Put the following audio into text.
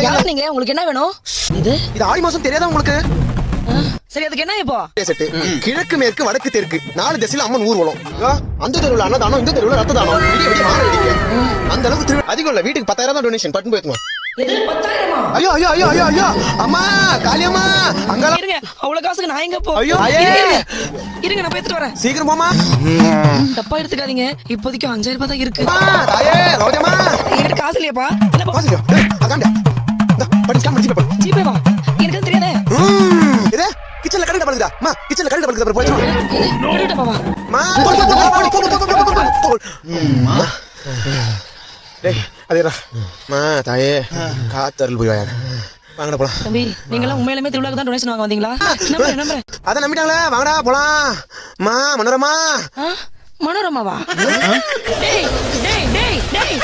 யார் நீங்க? உங்களுக்கு என்ன வேணும்? இது ஆடி மாசம் தெரியாதா உங்களுக்கு? சரி, அதுக்கு என்ன இப்போ? கிழக்கு மேற்கு வடக்கு தெற்கு 4 திசையில அம்மன் ஊர்வலம். அந்த தெருவுல அன்னதானம், இந்த தெருவுல ரத்த தானம். விடிய மாற அடிக்க அந்த அளவுக்கு திருவிழா அதிகம் இல்ல. வீட்டுக்கு 10,000 தான் டொனேஷன். பட்டு போயிருமா? ஐயோ ஐயோ ஐயோ ஐயோ ஐயோ அம்மா காளியம்மா அங்க இருங்க, அவ்வளவு காசுக்கு நான் எங்க போ? ஐயோ இருங்க, நான் போயிட்டு வரேன். சீக்கிரம் போமா. தப்பா எடுத்துக்காதீங்க, இப்போதைக்கு 5000 ரூபாய் தான் இருக்கு. தாயே ரோஜம்மா, என்கிட்ட காசு இல்லையாப்பா? என்னப்பா? வாசிக்கோ அகாண்டா இந்த படி ஸ்கேன் பண்ணி போடு. ஜிபே வா. எனக்கு அது தெரியாதே. இது கிச்சன்ல கரண்ட் படுக்குதா? அம்மா கிச்சன்ல கரண்ட் படுக்குதா? போய் கரெக்ட்டா பாவா. அம்மா டேய் அதேடா அம்மா தாயே காத்தருள் போய் வாங்க. வாங்கடா போலாம். தம்பி, நீங்க எல்லாம் உண்மையிலேயே திருவிழாக்கு தான் டொனேஷன் வாங்க வந்தீங்களா? நம்புறேன். அத நம்பிட்டாங்களே, வாங்கடா போலாம். அம்மா மனோரமா. மனோரமாவா? டேய் டேய் டேய் டேய்.